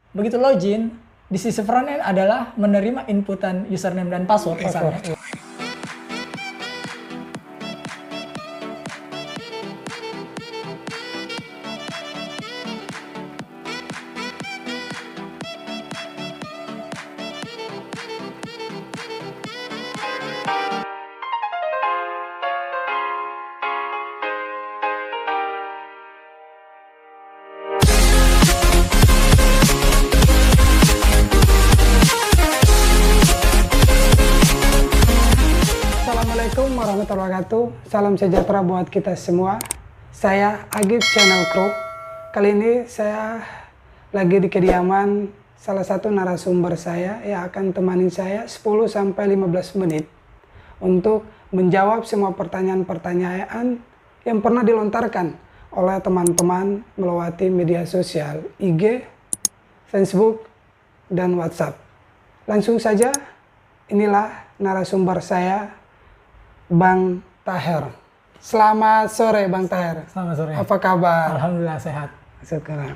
begitu login, di sisi frontend adalah menerima inputan username dan password misalnya. Assalamualaikum warahmatullahi wabarakatuh. Salam sejahtera buat kita semua. Saya Agib Channel Crew. Kali ini saya lagi di kediaman salah satu narasumber saya yang akan temani saya 10-15 menit untuk menjawab semua pertanyaan-pertanyaan yang pernah dilontarkan oleh teman-teman melalui media sosial IG, Facebook, dan WhatsApp. Langsung saja, inilah narasumber saya, Bang Taher. Selamat sore Bang Taher. Selamat sore. Apa kabar? Alhamdulillah sehat. Syukur.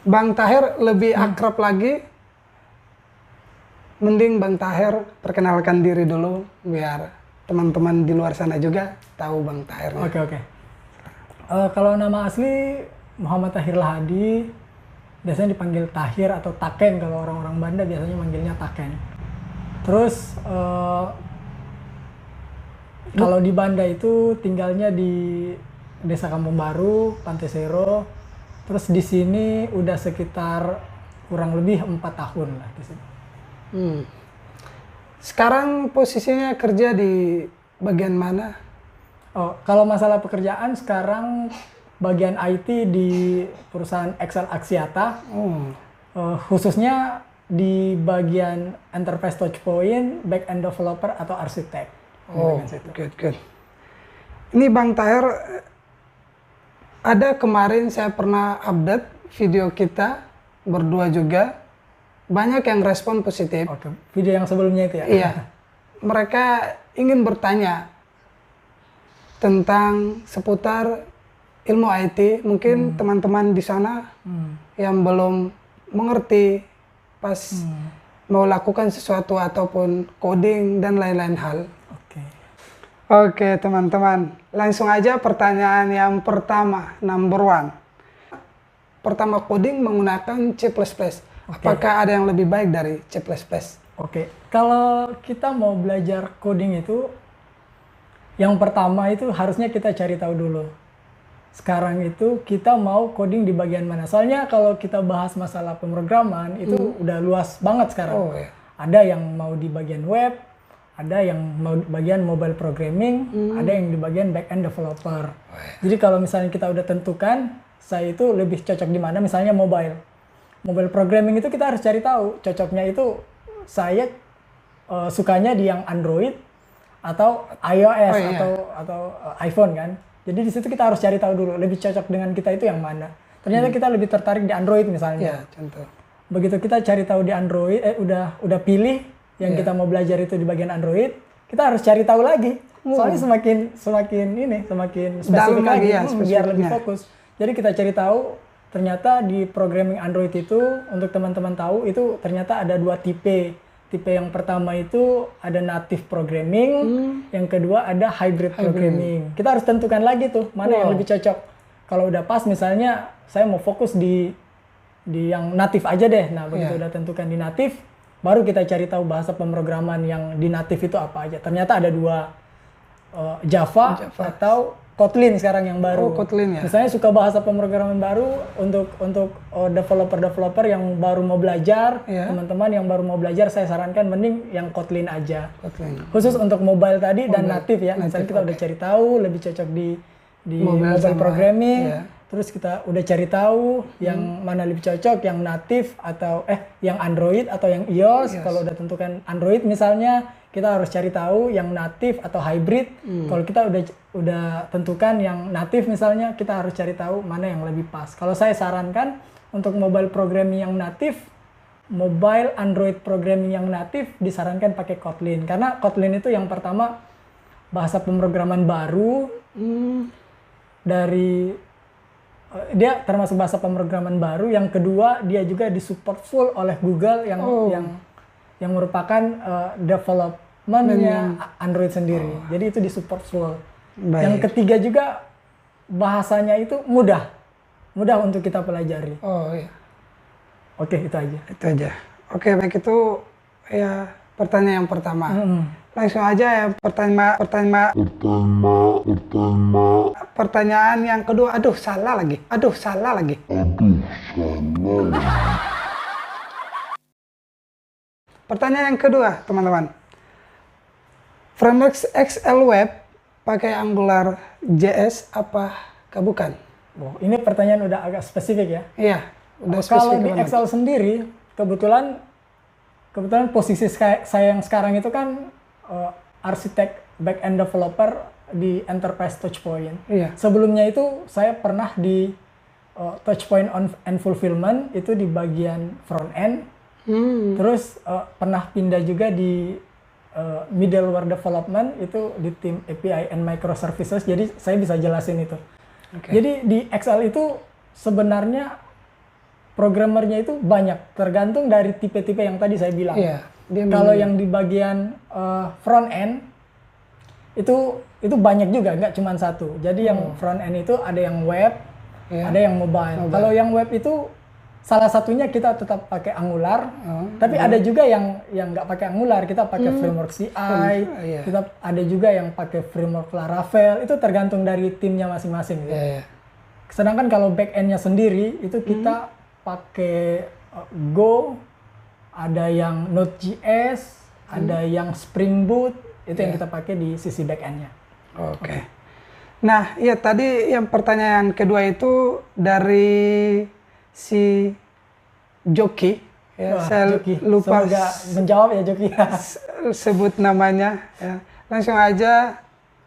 Bang Taher lebih akrab lagi. Mending Bang Taher perkenalkan diri dulu biar teman-teman di luar sana juga tahu Bang Taher. Oke. Kalau nama asli Muhammad Tahir Lahadi, biasanya dipanggil Tahir atau Taken. Kalau orang-orang Banda biasanya manggilnya Taken. Terus kalau di Banda itu tinggalnya di Desa Kampung Baru, Pantai Sero. Terus di sini udah sekitar kurang lebih 4 tahun lah di sini. Sekarang posisinya kerja di bagian mana? Oh, kalau masalah pekerjaan sekarang bagian IT di perusahaan Excel Axiata, khususnya di bagian Enterprise Touchpoint, Back-end Developer atau Arsitek. Oh, good. Ini Bang Taher, ada kemarin saya pernah update video kita berdua juga, banyak yang respon positif. Oke, video yang sebelumnya itu ya? Iya, mereka ingin bertanya tentang seputar ilmu IT. Mungkin teman-teman di sana yang belum mengerti pas mau lakukan sesuatu ataupun coding dan lain-lain hal. Oke teman-teman, langsung aja pertanyaan yang pertama, number one. Pertama, coding menggunakan C++. Apakah ada yang lebih baik dari C++? Oke, kalau kita mau belajar coding itu, yang pertama itu harusnya kita cari tahu dulu. Sekarang itu kita mau coding di bagian mana? Soalnya kalau kita bahas masalah pemrograman itu udah luas banget sekarang. Oh, iya. Ada yang mau di bagian web, ada yang mau bagian mobile programming, ada yang di bagian back-end developer. Jadi kalau misalnya kita udah tentukan, saya itu lebih cocok di mana, misalnya mobile. Mobile programming itu kita harus cari tahu, cocoknya itu saya sukanya di yang Android atau iOS atau iPhone kan. Jadi di situ kita harus cari tahu dulu, lebih cocok dengan kita itu yang mana. Ternyata kita lebih tertarik di Android misalnya. Ya, contoh. Begitu kita cari tahu di Android, udah pilih yang kita mau belajar itu di bagian Android, kita harus cari tahu lagi. Soalnya semakin spesifik lagi, biar lebih fokus. Jadi kita cari tahu, ternyata di programming Android itu, untuk teman-teman tahu, itu ternyata ada 2 tipe. Tipe yang pertama itu ada native programming, yang kedua ada hybrid programming. Kita harus tentukan lagi tuh, mana yang lebih cocok. Kalau udah pas misalnya, saya mau fokus di yang native aja deh. Nah, begitu udah tentukan di native, baru kita cari tahu bahasa pemrograman yang di native itu apa aja. Ternyata ada 2, Java atau Kotlin sekarang yang baru. Oh, Kotlin ya. Misalnya suka bahasa pemrograman baru untuk developer yang baru mau belajar, teman-teman yang baru mau belajar, saya sarankan mending yang Kotlin aja. Khusus untuk mobile tadi dan native ya. Misalnya kita udah cari tahu lebih cocok di mobile programming. Terus kita udah cari tahu yang mana lebih cocok, yang native atau yang Android atau yang iOS. Kalau udah tentukan Android misalnya, kita harus cari tahu yang native atau hybrid. Kalau kita udah tentukan yang native misalnya, kita harus cari tahu mana yang lebih pas. Kalau saya sarankan untuk mobile programming yang native, mobile Android programming yang native disarankan pakai Kotlin. Karena Kotlin itu yang pertama bahasa pemrograman baru dari dia termasuk bahasa pemrograman baru. Yang kedua, dia juga disupport full oleh Google yang merupakan developmentnya Android sendiri. Jadi itu disupport full. Baik. Yang ketiga juga bahasanya itu mudah untuk kita pelajari. Oh iya. Oke, itu aja. Itu aja. Oke, baik, itu ya pertanyaan yang pertama. Langsung aja ya pertanyaan yang kedua. Aduh, salah lagi. Pertanyaan yang kedua, teman-teman. Framework XL Web pakai Angular JS apakah bukan? Oh, ini pertanyaan udah agak spesifik ya. Iya, udah Kalau spesifik di banget. Excel sendiri, kebetulan posisi saya yang sekarang itu kan arsitek back-end developer di Enterprise Touchpoint. Iya. Sebelumnya itu saya pernah di Touchpoint and Fulfillment, itu di bagian front-end. Terus pernah pindah juga di middleware development, itu di tim API and microservices. Jadi saya bisa jelasin itu. Jadi di Excel itu sebenarnya programmernya itu banyak, tergantung dari tipe-tipe yang tadi saya bilang. Iya, kalau yang di bagian front end itu banyak juga, nggak cuma satu. Jadi yang front end itu ada yang web, ada yang mobile. Kalau yang web itu salah satunya kita tetap pakai Angular, tapi ada juga yang nggak pakai Angular, kita pakai framework CI, kita ada juga yang pakai framework Laravel. Itu tergantung dari timnya masing-masing. Sedangkan kalau back-end-nya sendiri itu kita pakai Go, ada yang Node.js, ada yang Spring Boot, itu yang kita pakai di sisi back-end-nya. Oke. Nah, ya tadi yang pertanyaan kedua itu dari si Joki. Ya, saya Joki. lupa Semoga menjawab ya Joki. sebut namanya. Ya. Langsung aja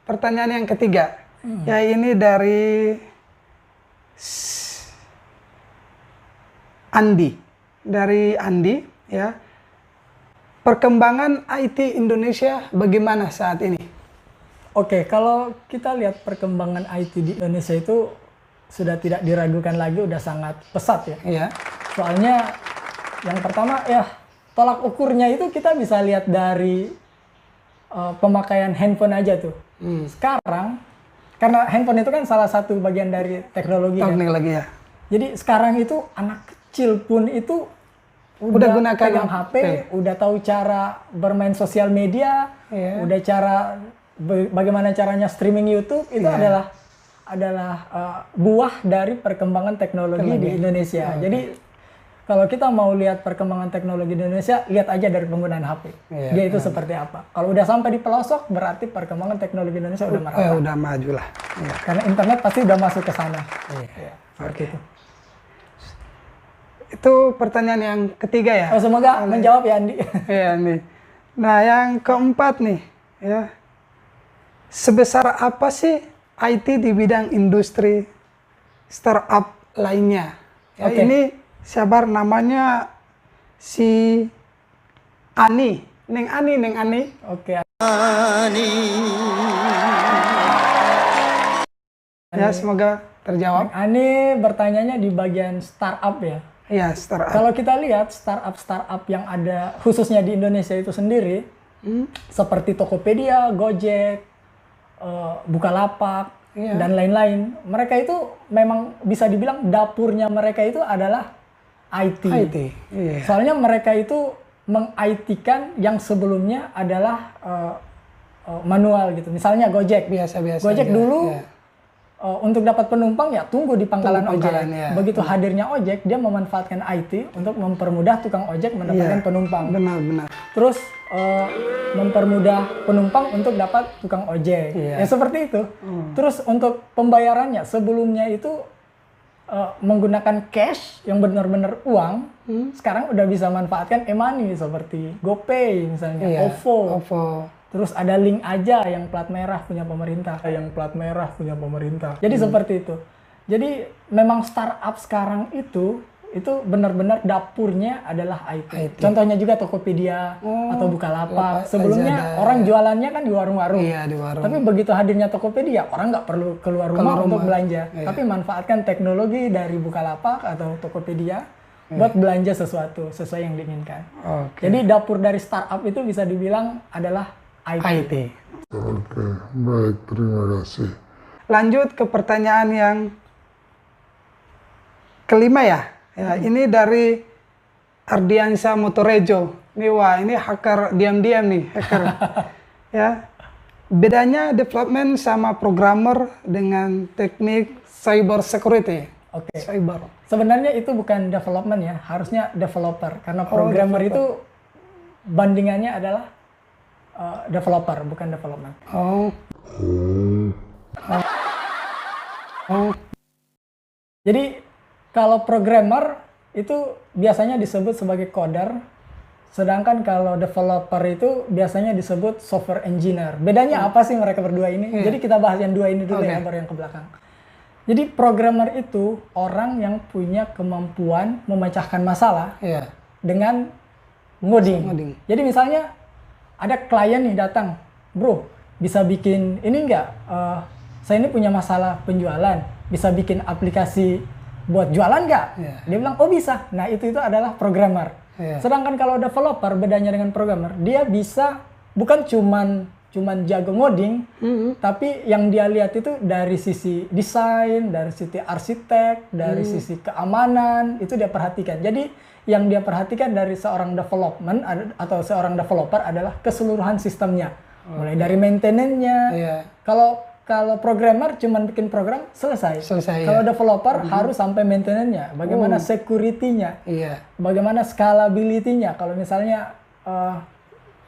pertanyaan yang ketiga. Ya, ini dari Andi. Dari Andi, ya. Perkembangan IT Indonesia bagaimana saat ini? Oke, kalau kita lihat perkembangan IT di Indonesia itu sudah tidak diragukan lagi, udah sangat pesat ya. Iya. Soalnya yang pertama ya tolak ukurnya itu kita bisa lihat dari pemakaian handphone aja tuh. Sekarang karena handphone itu kan salah satu bagian dari teknologi. Teknologi ya. Jadi sekarang itu anak kecil pun itu udah gunakan pegang HP, udah tahu cara bermain sosial media, udah bagaimana caranya streaming YouTube. Itu adalah buah dari perkembangan teknologi di Indonesia. Jadi kalau kita mau lihat perkembangan teknologi di Indonesia, lihat aja dari penggunaan HP. Dia itu seperti apa. Kalau udah sampai di pelosok, berarti perkembangan teknologi Indonesia udah merata. Udah maju lah. Karena internet pasti udah masuk ke sana. Seperti itu. Itu pertanyaan yang ketiga ya. Semoga menjawab ya Andi. Iya nih. Nah, yang keempat nih, ya. Sebesar apa sih IT di bidang industri startup lainnya? Ya, ini sabar, namanya si Ani. Neng Ani. Oke. Ya, semoga terjawab. Ani bertanyanya di bagian startup ya. Iya, startup. Kalau kita lihat startup yang ada khususnya di Indonesia itu sendiri, seperti Tokopedia, Gojek, Bukalapak, dan lain-lain. Mereka itu memang bisa dibilang dapurnya mereka itu adalah IT. Iya. Soalnya mereka itu meng-IT-kan yang sebelumnya adalah manual gitu. Misalnya Gojek. Biasa-biasa. Gojek dulu untuk dapat penumpang ya tunggu di pangkalan ojek. Begitu hadirnya ojek, dia memanfaatkan IT untuk mempermudah tukang ojek mendapatkan penumpang. Benar. Terus mempermudah penumpang untuk dapat tukang ojek. Ya seperti itu. Terus untuk pembayarannya sebelumnya itu menggunakan cash yang benar-benar uang. Sekarang udah bisa manfaatkan e-money seperti GoPay misalnya, OVO. Terus ada link aja yang plat merah punya pemerintah. Jadi seperti itu. Jadi memang startup sekarang itu itu benar-benar dapurnya adalah IT. Contohnya juga Tokopedia atau Bukalapak. Sebelumnya orang jualannya kan di warung-warung. Iya, di warung. Tapi begitu hadirnya Tokopedia, orang nggak perlu keluar rumah untuk belanja. Tapi manfaatkan teknologi dari Bukalapak atau Tokopedia buat belanja sesuatu sesuai yang diinginkan. Jadi dapur dari startup itu bisa dibilang adalah IT. Oke, baik, terima kasih. Lanjut ke pertanyaan yang kelima ya. Ini dari Ardiansa Motorejo. Ini hacker diam-diam nih, hacker. Ya. Bedanya development sama programmer dengan teknik cyber security. Oke. Cyber. Sebenarnya itu bukan development ya, harusnya developer. Karena programmer itu bandingannya adalah developer, bukan development. Jadi kalau programmer itu biasanya disebut sebagai coder, sedangkan kalau developer itu biasanya disebut software engineer. Bedanya apa sih mereka berdua ini? Jadi kita bahas yang dua ini dulu ya, baru yang ke belakang. Jadi programmer itu orang yang punya kemampuan memecahkan masalah dengan ngoding. Jadi misalnya ada klien nih datang, bro, bisa bikin ini nggak? Saya ini punya masalah penjualan, bisa bikin aplikasi buat jualan nggak? Dia bilang, oh bisa. Nah itu adalah programmer. Sedangkan kalau developer, bedanya dengan programmer, dia bisa bukan cuman jago ngoding, tapi yang dia lihat itu dari sisi desain, dari sisi arsitek, dari sisi keamanan, itu dia perhatikan. Jadi yang dia perhatikan dari seorang development atau seorang developer adalah keseluruhan sistemnya, mulai dari maintenance-nya. Kalau programmer cuma bikin program selesai. Kalau developer harus sampai maintenance-nya, bagaimana security-nya, bagaimana scalability-nya. Kalau misalnya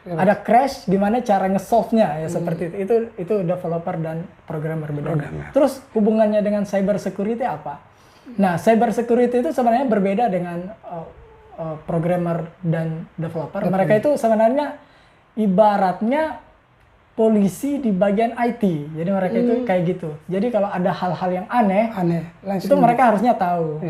ada crash, gimana cara nge-solve-nya, ya seperti itu. Itu developer dan programmer beda. Terus hubungannya dengan cyber security apa? Nah, cyber security itu sebenarnya berbeda dengan programmer dan developer. Mereka itu sebenarnya ibaratnya polisi di bagian IT. Jadi mereka itu kayak gitu. Jadi kalau ada hal-hal yang aneh itu mereka harusnya tahu.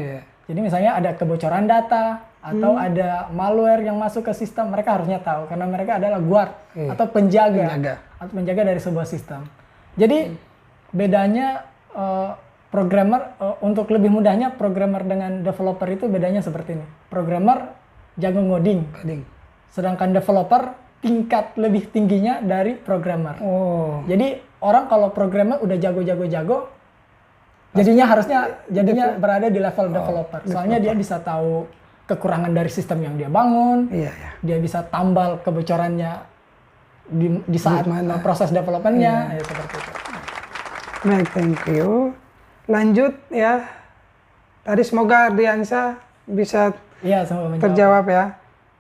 Jadi misalnya ada kebocoran data atau ada malware yang masuk ke sistem, mereka harusnya tahu karena mereka adalah guard atau penjaga dari sebuah sistem. Jadi bedanya programmer, untuk lebih mudahnya programmer dengan developer itu bedanya seperti ini. Programmer jago ngoding. Sedangkan developer tingkat lebih tingginya dari programmer. Jadi orang kalau programmer udah jago, jadinya berada di level developer. Soalnya dia bisa tahu kekurangan dari sistem yang dia bangun, dia bisa tambal kebocorannya di saat proses developmentnya, ya seperti itu. Baik, thank you. Lanjut ya. Tadi semoga Ardiansa bisa terjawab ya.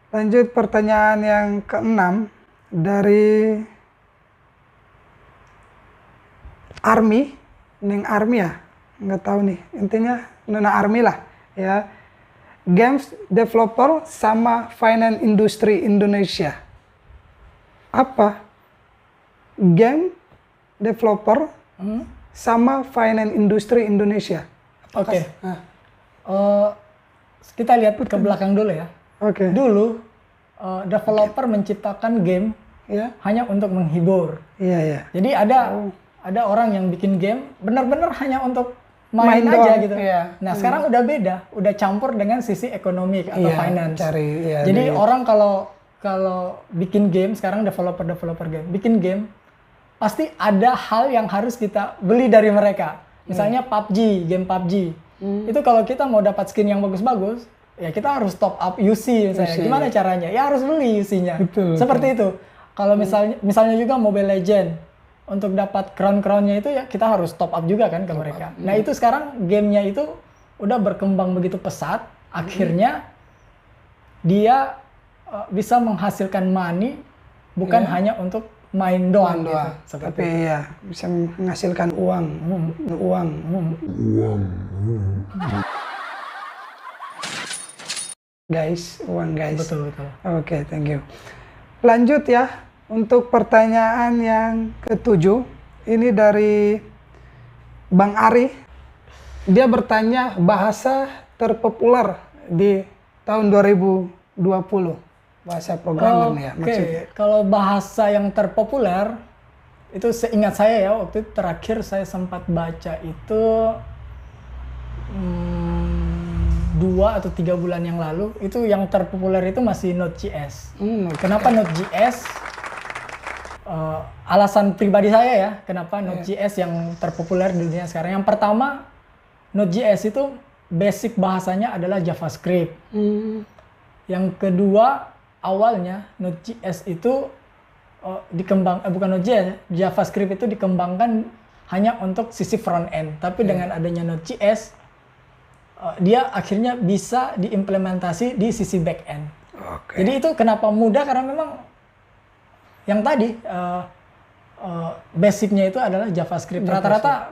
Lanjut pertanyaan yang ke-6 dari Army, Neng Army ya, nggak tahu nih, intinya Nona Army lah ya. Games developer sama finance industry Indonesia. Apa? Game developer sama finance industry Indonesia. Oke. Kita lihat ke belakang dulu ya. Dulu developer menciptakan game hanya untuk menghibur. Jadi ada orang yang bikin game benar-benar hanya untuk main aja gitu. Nah sekarang udah beda, udah campur dengan sisi ekonomi atau finance. Jadi orang kalau bikin game sekarang developer game bikin game pasti ada hal yang harus kita beli dari mereka. Misalnya game PUBG. Itu kalau kita mau dapat skin yang bagus-bagus, ya kita harus top up UC misalnya. Gimana caranya? Ya harus beli UC-nya. Seperti itu. Kalau misalnya juga Mobile Legend, untuk dapat crown-crownnya itu ya kita harus top up juga kan ke mereka. Nah itu sekarang gamenya itu udah berkembang begitu pesat, akhirnya dia bisa menghasilkan money bukan hanya untuk main doang. Gitu, tapi bisa menghasilkan uang. Uang guys. Betul. Oke, thank you. Lanjut ya. Untuk pertanyaan yang ke-7, ini dari Bang Ari. Dia bertanya bahasa terpopuler di tahun 2020 bahasa programmer nih ya maksudnya. Kalau bahasa yang terpopuler itu seingat saya ya, waktu itu terakhir saya sempat baca itu 2 atau 3 bulan yang lalu, itu yang terpopuler itu masih Node.js. Kenapa Node.js? Alasan pribadi saya ya, kenapa Node.js yang terpopuler di dunia sekarang. Yang pertama, Node.js itu basic bahasanya adalah JavaScript. Yang kedua, awalnya Node.js itu bukan Node.js, JavaScript itu dikembangkan hanya untuk sisi front end. Tapi dengan adanya Node.js, dia akhirnya bisa diimplementasi di sisi back end. Jadi itu kenapa mudah, karena memang yang tadi basicnya itu adalah JavaScript. Rata-rata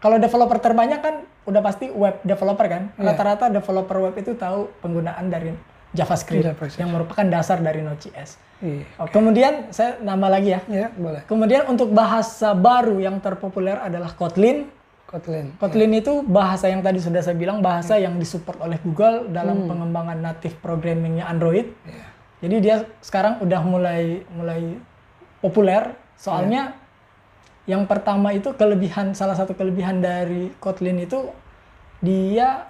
kalau developer terbanyak kan udah pasti web developer kan. Rata-rata developer web itu tahu penggunaan dari JavaScript yang merupakan dasar dari Node.js. Kemudian saya nambah lagi ya. Boleh. Kemudian untuk bahasa baru yang terpopuler adalah Kotlin. Kotlin itu bahasa yang tadi sudah saya bilang, bahasa yang disupport oleh Google dalam pengembangan native programmingnya Android. Jadi dia sekarang udah mulai populer. Soalnya yang pertama itu salah satu kelebihan dari Kotlin itu dia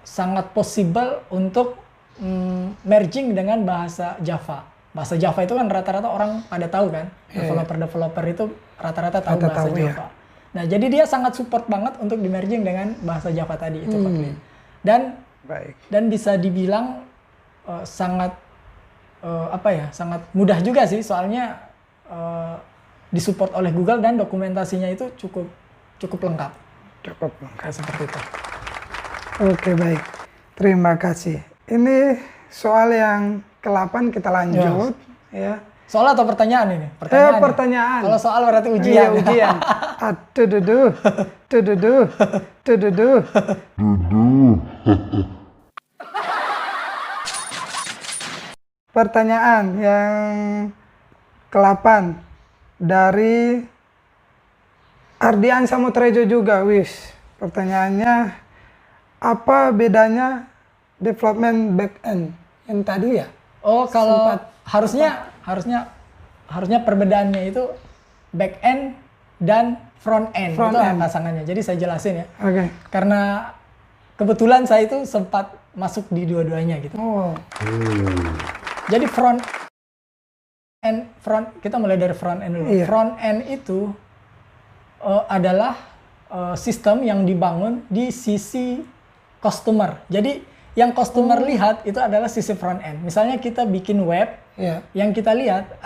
sangat possible untuk merging dengan bahasa Java. Bahasa Java itu kan rata-rata orang pada tahu kan, developer itu rata-rata tahu bahasa Java. Nah, jadi dia sangat support banget untuk di merging dengan bahasa Java tadi itu Kotlin. Dan bisa dibilang sangat sangat mudah juga sih, soalnya disupport oleh Google dan dokumentasinya itu cukup lengkap. Seperti itu. Oke, baik. Terima kasih. Ini soal yang ke-8 kita lanjut ya. Soal atau pertanyaan ini? Pertanyaan. Kalau soal berarti ujian. Iya, ujian. Tududu. Pertanyaan yang ke-8 dari Ardian Samutrejo juga, pertanyaannya, apa bedanya development back-end yang tadi ya? Kalau harusnya perbedaannya itu back end dan front end. Itu pasangannya. Jadi saya jelasin ya. Karena kebetulan saya itu sempat masuk di dua-duanya gitu. Jadi kita mulai dari front end dulu. Front end itu adalah sistem yang dibangun di sisi customer. Jadi yang customer lihat itu adalah sisi front end. Misalnya kita bikin web, yang kita lihat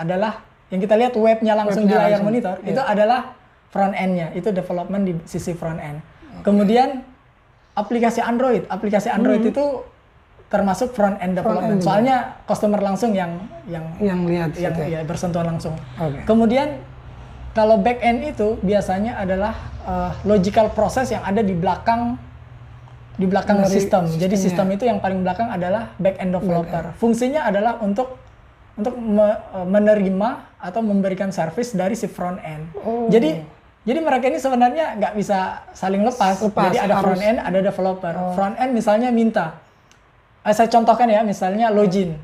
webnya langsung di layar monitor, itu adalah front end-nya, itu development di sisi front end. Kemudian aplikasi Android itu termasuk front end development. Soalnya customer langsung yang lihat, yang bersentuhan langsung. Kemudian kalau back end itu biasanya adalah logical process yang ada di belakang sistem. Jadi sistem itu yang paling belakang adalah back end developer. Fungsinya adalah untuk menerima atau memberikan service dari si front end. Jadi mereka ini sebenarnya nggak bisa saling lepas. Jadi ada front end, ada developer. Front end misalnya minta, saya contohkan ya, misalnya login.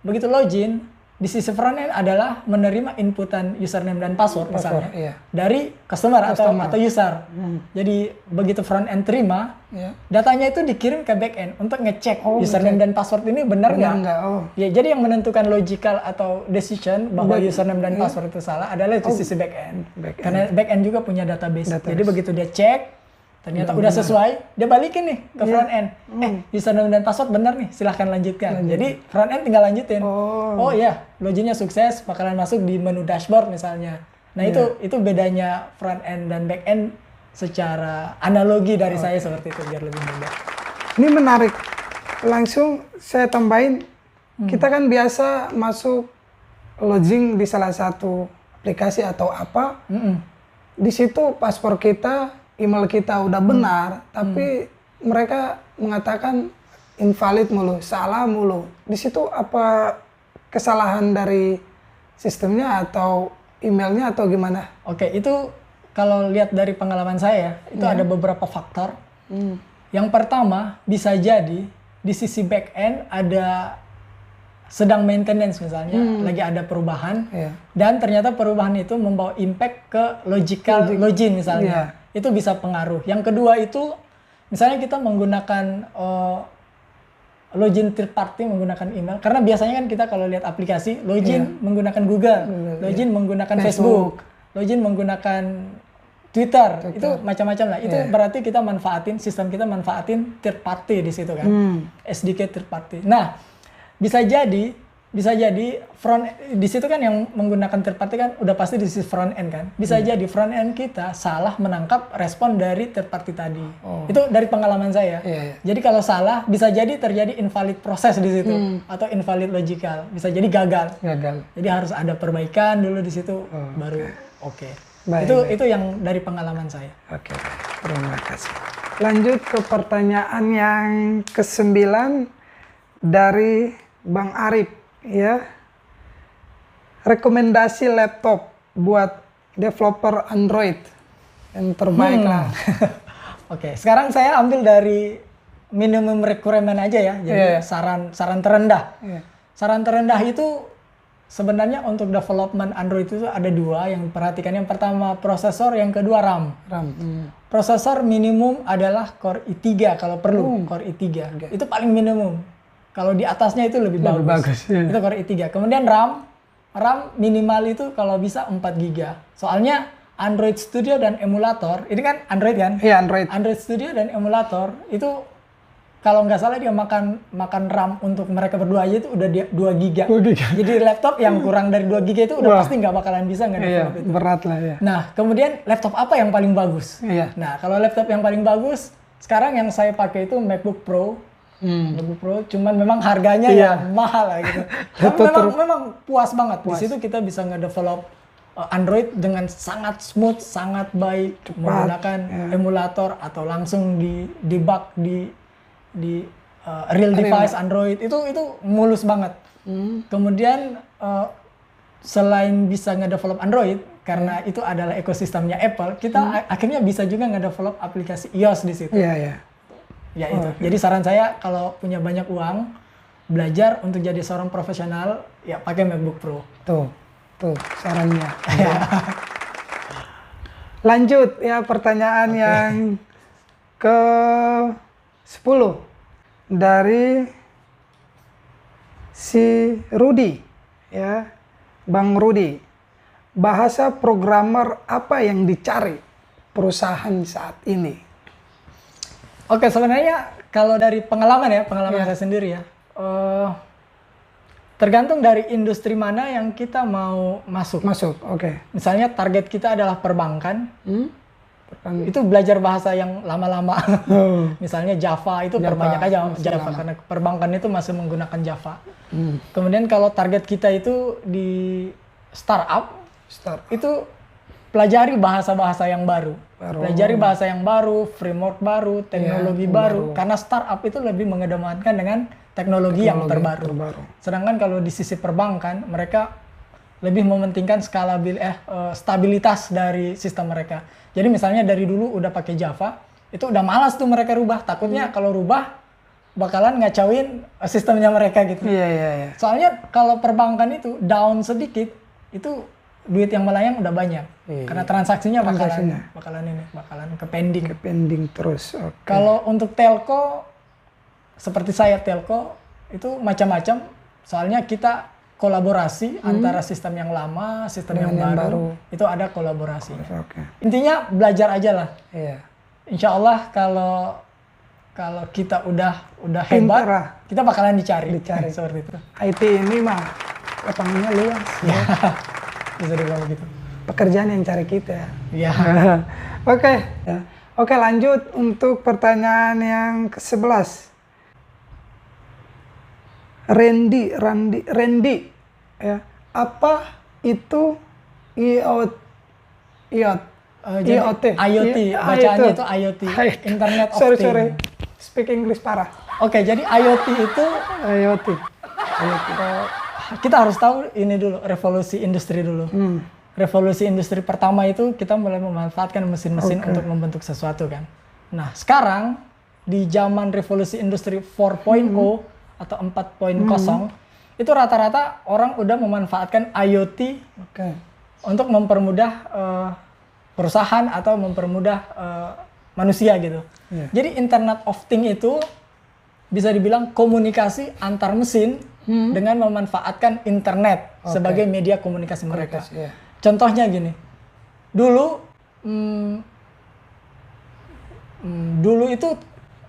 Begitu login, di sisi front end adalah menerima inputan username dan password misalnya dari customer. Atau user. Jadi begitu front end terima, datanya itu dikirim ke back end untuk ngecek username dan password ini benar nggak. Ya, jadi yang menentukan logical atau decision bahwa username dan password itu salah adalah di sisi back end. Karena back end juga punya database. Jadi begitu dia cek, ternyata udah sesuai, dia balikin nih ke front end. Username dan password benar nih, silahkan lanjutkan. Jadi front end tinggal lanjutin. Loginnya sukses, bakalan masuk di menu dashboard misalnya. Nah itu bedanya front end dan back end secara analogi dari saya seperti itu biar lebih mudah. Ini menarik. Langsung saya tambahin, kita kan biasa masuk login di salah satu aplikasi atau apa. Di situ paspor kita, email kita udah benar, tapi mereka mengatakan invalid mulu, salah mulu. Di situ apa kesalahan dari sistemnya atau emailnya atau gimana? Itu kalau lihat dari pengalaman saya, itu ada beberapa faktor. Yang pertama, bisa jadi di sisi back end ada sedang maintenance misalnya, lagi ada perubahan, dan ternyata perubahan itu membawa impact ke login misalnya. Itu bisa pengaruh. Yang kedua itu, misalnya kita menggunakan login third party menggunakan email, karena biasanya kan kita kalau lihat aplikasi, login menggunakan Google, login menggunakan Facebook, login menggunakan Twitter, itu macam-macam lah. Itu berarti kita sistem kita manfaatin third party di situ kan, SDK third party. Nah, bisa jadi front di situ kan yang menggunakan third party kan udah pasti di sisi front end kan. Bisa jadi front end kita salah menangkap respon dari third party tadi. Itu dari pengalaman saya. Jadi kalau salah bisa jadi terjadi invalid proses di situ atau invalid logical. Bisa jadi gagal. Jadi harus ada perbaikan dulu di situ baru oke. Itu yang dari pengalaman saya. Oke. Terima kasih. Lanjut ke pertanyaan yang ke-9 dari Bang Arif, ya. Rekomendasi laptop buat developer Android yang terbaik lah. Oke, sekarang saya ambil dari minimum requirement aja ya. Jadi saran terendah. Saran terendah itu sebenarnya untuk development Android itu ada 2 yang diperhatikan. Yang pertama prosesor, yang kedua RAM. Prosesor minimum adalah Core i3 kalau perlu, Core i3. Itu paling minimum. Kalau di atasnya itu lebih bagus. Itu Core i3. Kemudian RAM minimal itu kalau bisa 4 GB. Soalnya Android Studio dan emulator, ini kan Android kan? Iya, Android. Android Studio dan emulator itu kalau nggak salah dia makan RAM untuk mereka berdua aja itu udah 2 GB. Jadi laptop yang kurang dari 2 GB itu udah pasti nggak bakalan bisa nge-develop itu. Berat lah ya. Nah, kemudian laptop apa yang paling bagus? Nah, kalau laptop yang paling bagus, sekarang yang saya pakai itu MacBook Pro. MacBook Pro, cuman memang harganya ya mahal lah gitu. memang puas banget. Di situ kita bisa nge-develop Android dengan sangat smooth, sangat baik, menggunakan emulator atau langsung di debug di real device Android itu mulus banget. Kemudian selain bisa ngedevelop Android karena itu adalah ekosistemnya Apple, kita akhirnya bisa juga ngedevelop aplikasi iOS di situ. Ya itu. Jadi saran saya kalau punya banyak uang, belajar untuk jadi seorang profesional, ya pakai MacBook Pro. Tuh sarannya. Lanjut ya pertanyaan yang ke-10 dari si Rudi, ya, Bang Rudi. Bahasa programmer apa yang dicari perusahaan saat ini? Oke, sebenarnya kalau dari pengalaman saya sendiri ya, tergantung dari industri mana yang kita mau masuk. Oke. Misalnya target kita adalah perbankan. Itu belajar bahasa yang lama-lama. Misalnya Java itu perbanyak aja Java karena perbankan itu masih menggunakan Java. Kemudian kalau target kita itu di startup, itu pelajari bahasa-bahasa yang baru. Pelajari bahasa yang baru, framework baru, teknologi baru. Karena startup itu lebih mengedepankan dengan teknologi yang terbaru. Sedangkan kalau di sisi perbankan, mereka lebih mementingkan stabilitas dari sistem mereka. Jadi misalnya dari dulu udah pakai Java, itu udah malas tuh mereka rubah. Takutnya kalau rubah bakalan ngacauin sistemnya mereka gitu. Soalnya kalau perbankan itu down sedikit, itu duit yang melayang udah banyak. Karena transaksinya bakalan ke pending. Ke pending terus. Kalau untuk telco, seperti saya telco, itu macam-macam. Soalnya kita kolaborasi antara sistem yang lama, sistem yang baru. Itu ada kolaborasi. Intinya belajar aja lah. Insya Allah kalau kita udah hebat, kita bakalan dicari. Seperti itu. IT ini mah lapangannya luas. Bisa dibilang begitu. Pekerjaan yang cari kita. Oke. Oke, lanjut untuk pertanyaan yang ke-11. Randy, ya, apa itu IoT? IoT, bacaannya itu IoT, Internet of Things. Sorry, speak English parah. Oke, jadi IoT itu kita harus tahu ini dulu, revolusi industri dulu. Revolusi industri pertama itu kita mulai memanfaatkan mesin-mesin untuk membentuk sesuatu kan. Nah, sekarang di zaman revolusi industri 4.0 atau 4.0 itu rata-rata orang udah memanfaatkan IoT untuk mempermudah perusahaan atau mempermudah manusia gitu. Jadi Internet of Things itu bisa dibilang komunikasi antar mesin dengan memanfaatkan internet sebagai media komunikasi mereka. Contohnya gini, dulu itu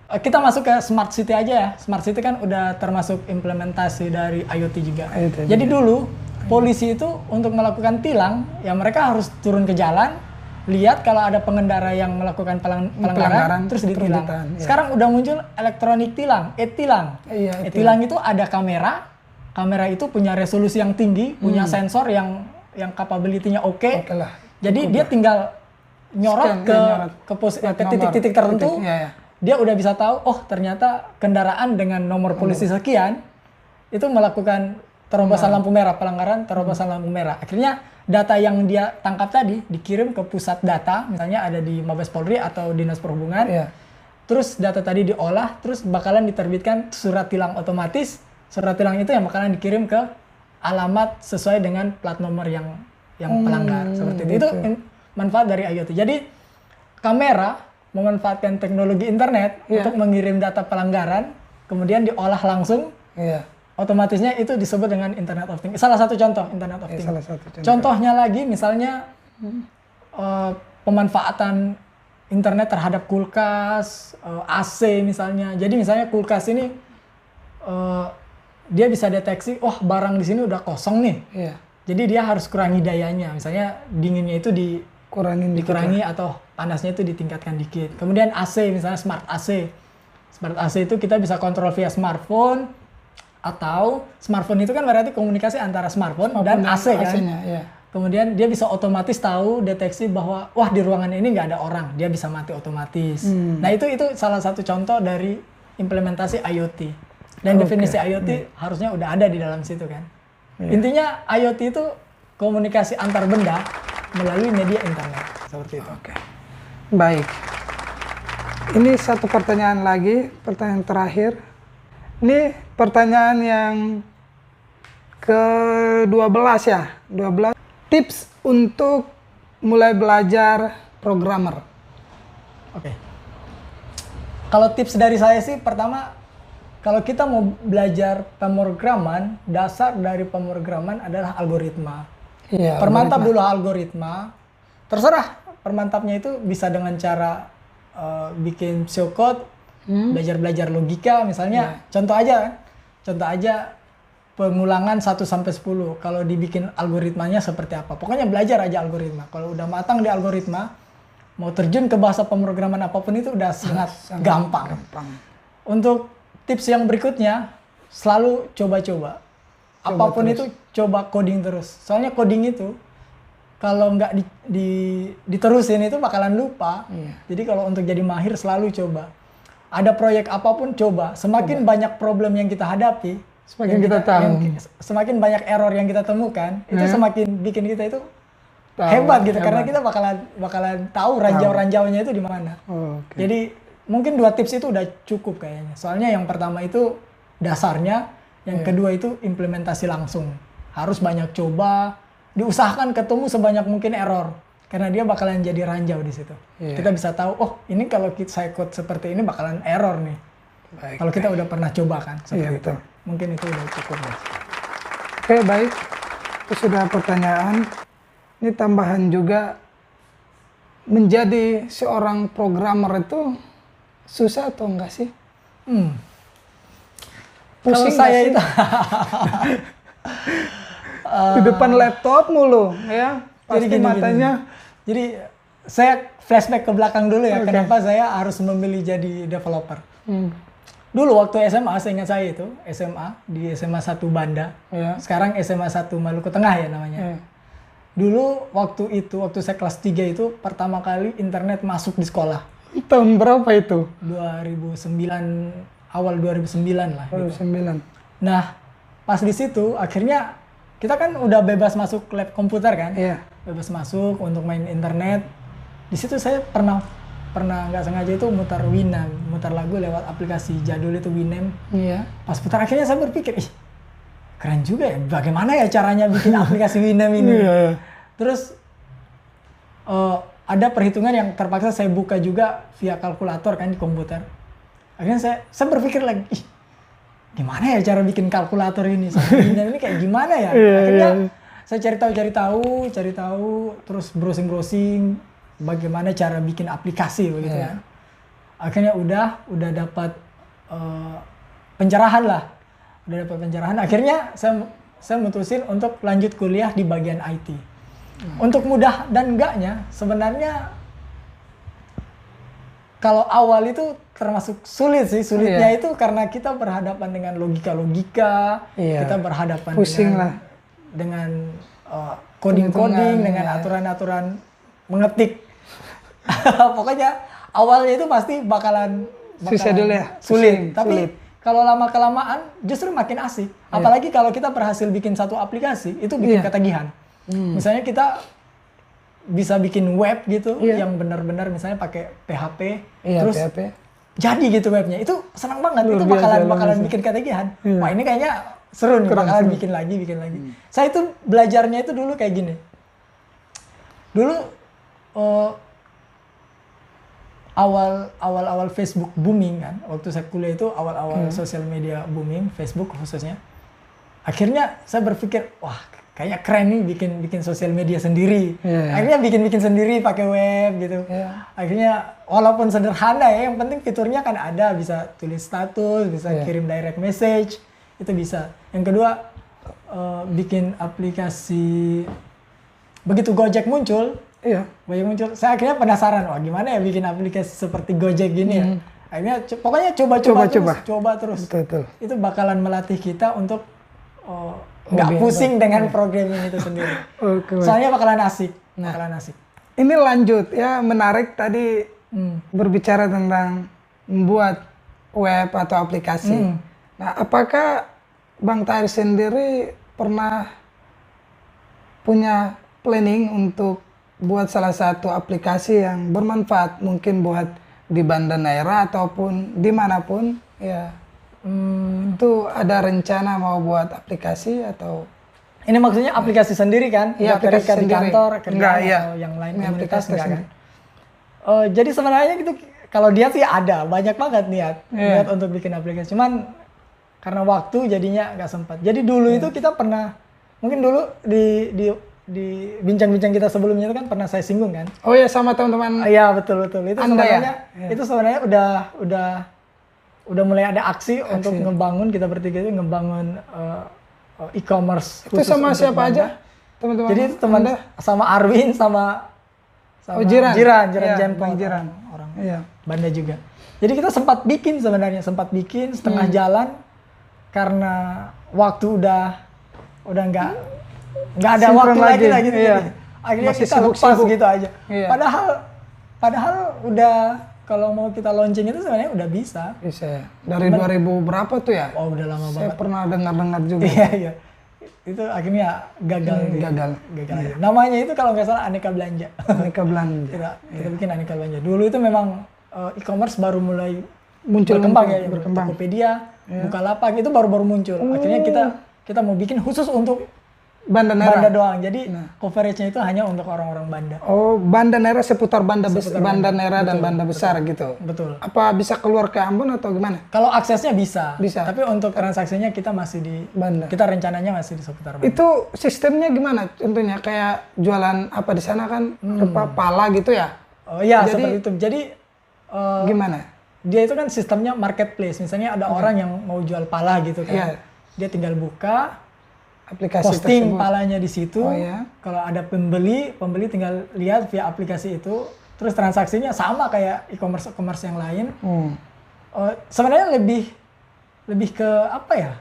kita masuk ke smart city aja ya. Smart city kan udah termasuk implementasi dari IoT juga. Jadi dulu polisi itu untuk melakukan tilang, ya mereka harus turun ke jalan, lihat kalau ada pengendara yang melakukan pelanggaran terus ditilang. Sekarang udah muncul elektronik tilang, e-tilang. E-tilang itu ada kamera. Kamera itu punya resolusi yang tinggi, punya sensor yang capability-nya oke. Jadi dia tinggal nyorot ke titik-titik tertentu. Dia udah bisa tahu, oh ternyata kendaraan dengan nomor polisi sekian itu melakukan terobosan lampu merah, pelanggaran terobosan lampu merah. Akhirnya data yang dia tangkap tadi dikirim ke pusat data, misalnya ada di Mabes Polri atau Dinas Perhubungan. Terus data tadi diolah, terus bakalan diterbitkan surat tilang otomatis. Surat tilang itu yang bakalan dikirim ke alamat sesuai dengan plat nomor yang pelanggar. Seperti itu. Itu manfaat dari IoT. Jadi kamera memanfaatkan teknologi internet untuk mengirim data pelanggaran, kemudian diolah langsung. Otomatisnya itu disebut dengan Internet of Things. Salah satu contoh Internet of Things. Contohnya lagi misalnya pemanfaatan internet terhadap kulkas, AC misalnya. Jadi misalnya kulkas ini dia bisa deteksi, oh barang di sini udah kosong nih. Jadi dia harus kurangi dayanya. Misalnya dinginnya itu dikurangi atau panasnya itu ditingkatkan dikit. Kemudian AC misalnya smart AC. Smart AC itu kita bisa kontrol via smartphone, atau smartphone itu kan berarti komunikasi antara smartphone dan AC kan. Kemudian dia bisa otomatis tahu deteksi bahwa wah di ruangan ini nggak ada orang, dia bisa mati otomatis. Nah itu salah satu contoh dari implementasi IoT. Dan definisi IoT harusnya udah ada di dalam situ kan. Intinya IoT itu komunikasi antar benda melalui media internet seperti itu. Baik. Ini satu pertanyaan lagi, pertanyaan terakhir. Ini pertanyaan yang ke-12 ya, 12. Tips untuk mulai belajar programmer. Kalau tips dari saya sih, pertama, kalau kita mau belajar pemrograman, dasar dari pemrograman adalah algoritma. Permantap dulu algoritma. Terserah, permantapnya itu bisa dengan cara bikin pseudocode, belajar logika misalnya. Contoh aja pengulangan 1 sampai 10. Kalau dibikin algoritmanya seperti apa. Pokoknya belajar aja algoritma. Kalau udah matang di algoritma, mau terjun ke bahasa pemrograman apapun itu udah sangat gampang. Untuk tips yang berikutnya, selalu coba-coba. Apapun itu coba coding terus. Soalnya coding itu kalau nggak diterusin itu bakalan lupa. Jadi kalau untuk jadi mahir selalu coba. Ada proyek apapun coba. Semakin banyak problem yang kita hadapi, semakin kita tahu. Semakin banyak error yang kita temukan, itu semakin bikin kita itu hebat gitu. Karena kita bakalan tahu ranjau-ranjaunya itu di mana. Jadi mungkin 2 tips itu udah cukup kayaknya. Soalnya yang pertama itu dasarnya, yang kedua itu implementasi langsung. Harus banyak coba, diusahakan ketemu sebanyak mungkin error. Karena dia bakalan jadi ranjau di situ. Kita bisa tahu, oh ini kalau saya code seperti ini bakalan error nih. Kalau kita udah pernah coba kan, seperti itu. Mungkin itu udah cukup. Oke, baik. Itu sudah pertanyaan. Ini tambahan juga, menjadi seorang programmer itu susah atau enggak sih? Kalau saya itu di depan laptop mulu, ya. Pasti jadi matanya. Jadi saya flashback ke belakang dulu ya. Kenapa saya harus memilih jadi developer? Dulu waktu SMA, seingat saya itu SMA di SMA 1 Banda. Sekarang SMA 1 Maluku Tengah ya namanya. Dulu waktu saya kelas 3 itu pertama kali internet masuk di sekolah. Tahun berapa itu? 2009, awal 2009 lah. 2009. Nah, pas di situ akhirnya kita kan udah bebas masuk lab komputer kan? Bebas masuk untuk main internet. Di situ saya pernah pernah nggak sengaja itu mutar Winamp, mutar lagu lewat aplikasi jadul itu Winamp. Iya. Pas putar akhirnya saya berpikir, ih keren juga ya, bagaimana ya caranya bikin aplikasi Winamp ini. Terus ada perhitungan yang terpaksa saya buka juga via kalkulator kan di komputer. Akhirnya saya berpikir lagi, ih gimana ya cara bikin kalkulator ini, Winamp ini kayak gimana ya. Akhirnya saya cari tahu, terus browsing bagaimana cara bikin aplikasi begitu kan. Akhirnya udah dapat pencerahan lah. Akhirnya saya mutusin untuk lanjut kuliah di bagian IT. Untuk mudah dan enggaknya sebenarnya kalau awal itu termasuk sulit sih. Sulitnya itu karena kita berhadapan dengan logika-logika, kita berhadapan dengan coding-coding, dengan aturan-aturan mengetik. Pokoknya awalnya itu pasti bakalan susah dulu ya, sulit. Tapi kalau lama-kelamaan justru makin asik. Apalagi kalau kita berhasil bikin satu aplikasi, itu bikin ketagihan. Misalnya kita bisa bikin web gitu yang benar-benar misalnya pakai PHP, terus jadi gitu webnya. Itu senang banget. Itu bakalan bikin ketagihan. Wah ini kayaknya seru nih, bakalan bikin lagi. Saya itu belajarnya itu dulu kayak gini. Dulu awal Facebook booming kan, waktu saya kuliah itu awal sosial media booming, Facebook khususnya. Akhirnya saya berpikir, wah kayaknya keren nih bikin sosial media sendiri. Akhirnya bikin sendiri pakai web gitu. Akhirnya walaupun sederhana ya, yang penting fiturnya kan ada, bisa tulis status, bisa kirim direct message, itu bisa. Yang kedua bikin aplikasi. Begitu Gojek muncul, saya akhirnya penasaran, wah gimana ya bikin aplikasi seperti Gojek gini ya. Akhirnya pokoknya coba terus. Betul. Itu bakalan melatih kita untuk nggak pusing dengan programming itu sendiri. Soalnya bakalan asik. Ini lanjut ya, menarik tadi berbicara tentang membuat web atau aplikasi. Nah, apakah Bang Tahir sendiri pernah punya planning untuk buat salah satu aplikasi yang bermanfaat mungkin buat di Banda Neira ataupun dimanapun ya, itu ada rencana mau buat aplikasi atau ini maksudnya aplikasi sendiri kan? Iya, aplikasi di kantor, enggak, atau yang lain komunitas enggak kan? Jadi sebenarnya gitu, kalau dia sih ada banyak banget niat untuk bikin aplikasi, cuman karena waktu jadinya nggak sempat. Jadi dulu itu kita pernah, mungkin dulu di bincang-bincang kita sebelumnya itu kan pernah saya singgung kan? Oh ya, sama teman-teman. Iya betul. Itu sebenarnya udah mulai ada aksi untuk ngebangun, kita bertiga itu ngebangun e-commerce. Itu sama siapa aja teman-teman? Jadi itu teman sama Arwin sama Jiran Jempol, orang Banda juga. Jadi kita sempat bikin setengah jalan karena waktu udah nggak ada waktu lagi lah gitu. Akhirnya masih kita lepas gitu aja. Padahal udah kalau mau kita launching itu sebenarnya udah bisa. Bisa ya. Dari 2000 berapa tuh ya? Oh udah lama banget. Saya pernah dengar juga. Iya. Itu akhirnya gagal. Namanya itu kalau nggak salah Aneka Belanja. Kita bikin Aneka Belanja. Dulu itu memang e-commerce baru mulai berkembang. Tokopedia, Bukalapak itu baru muncul. Akhirnya kita mau bikin khusus untuk Banda doang. Jadi coveragenya itu hanya untuk orang-orang Banda. Oh, Banda Neira seputar Banda Neira dan Banda besar gitu. Betul. Apa bisa keluar ke Ambon atau gimana? Kalau aksesnya bisa. Tapi untuk transaksinya kita masih di Banda. Kita rencananya masih di seputar Banda. Itu sistemnya gimana? Contohnya kayak jualan apa di sana kan pala gitu ya? Oh iya, seperti itu. Jadi gimana? Dia itu kan sistemnya marketplace. Misalnya ada orang yang mau jual pala gitu kan. Dia tinggal buka aplikasi posting tersebut. Palanya di situ. Kalau ada pembeli tinggal lihat via aplikasi itu. Terus transaksinya sama kayak e-commerce yang lain. Sebenarnya lebih ke apa ya?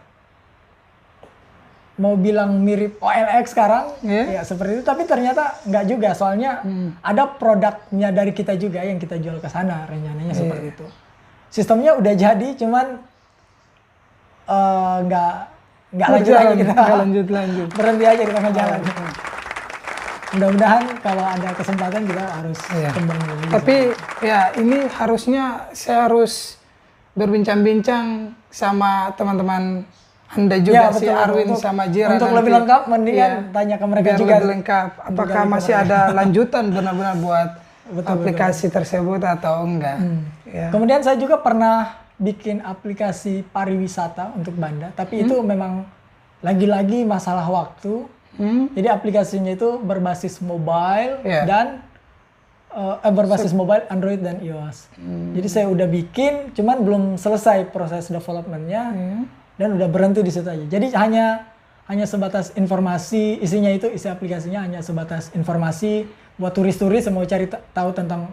Mau bilang mirip OLX sekarang, ya seperti itu. Tapi ternyata nggak juga. Soalnya ada produknya dari kita juga yang kita jual ke sana. Rencananya seperti itu. Sistemnya udah jadi, cuman nggak lanjut lagi kita. Lanjut. Berhenti aja di tengah jalan. mudah-mudahan kalau ada kesempatan kita harus kembali lagi. Tapi ya ini harusnya saya harus berbincang-bincang sama teman-teman Anda juga, si Arwin sama Jira. Untuk lebih lengkap mendingan tanya ke mereka biar juga. lebih lengkap. Apakah masih ada lanjutan benar-benar buat aplikasi tersebut atau enggak? Ya. Kemudian saya juga pernah bikin aplikasi pariwisata untuk Banda, tapi itu memang lagi-lagi masalah waktu. Jadi aplikasinya itu berbasis mobile dan berbasis mobile Android dan iOS. Jadi saya udah bikin, cuman belum selesai proses developmentnya dan udah berhenti di situ aja. Jadi hanya sebatas informasi, isinya itu isi aplikasinya hanya sebatas informasi buat turis-turis yang mau cari tahu tentang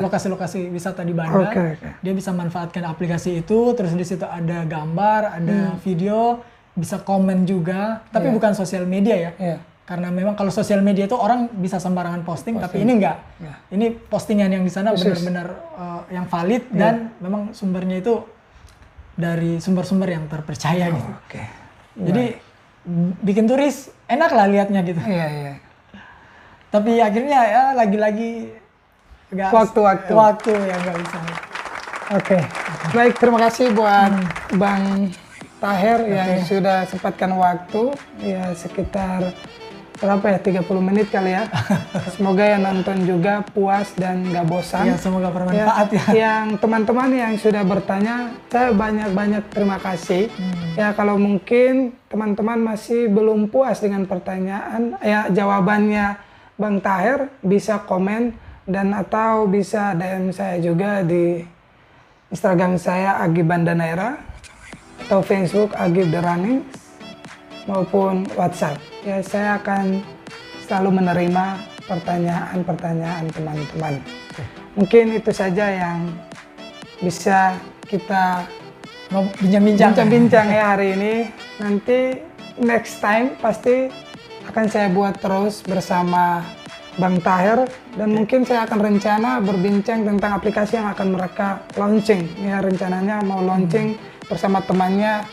lokasi-lokasi wisata di Banda. Dia bisa manfaatkan aplikasi itu, terus di situ ada gambar, ada video, bisa komen juga, tapi bukan sosial media ya. Karena memang kalau sosial media itu orang bisa sembarangan posting. Tapi ini enggak. Ini postingan yang di sana benar-benar yang valid dan memang sumbernya itu dari sumber-sumber yang terpercaya gitu. Jadi bikin turis enak lah liatnya gitu. Tapi akhirnya ya lagi-lagi waktu yang nggak bisa. Baik, terima kasih buat Bang Taher yang sudah sempatkan waktu ya sekitar berapa ya, 30 menit kali ya. Semoga yang nonton juga puas dan nggak bosan. Ya, semoga bermanfaat ya. Yang teman-teman yang sudah bertanya, saya banyak-banyak terima kasih. Ya, kalau mungkin teman-teman masih belum puas dengan pertanyaan, ya jawabannya Bang Taher, bisa komen dan atau bisa DM saya juga di Instagram saya Agib Bandanaira atau Facebook Agib The Running maupun WhatsApp. Ya, saya akan selalu menerima pertanyaan-pertanyaan teman-teman. Mungkin itu saja yang bisa kita bincang-bincang ya hari ini. Nanti next time pasti akan saya buat terus bersama Bang Taher dan mungkin saya akan rencana berbincang tentang aplikasi yang akan mereka launching. Ya, rencananya mau launching bersama temannya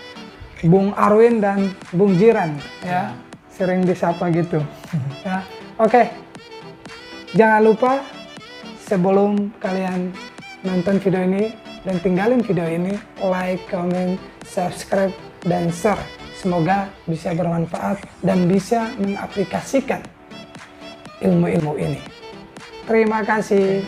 Bung Arwin dan Bung Jiran ya. Sering disapa gitu. Ya. Oke. Jangan lupa sebelum kalian nonton video ini dan tinggalin video ini, like, comment, subscribe dan share. Semoga bisa bermanfaat dan bisa mengaplikasikan ilmu-ilmu ini. Terima kasih.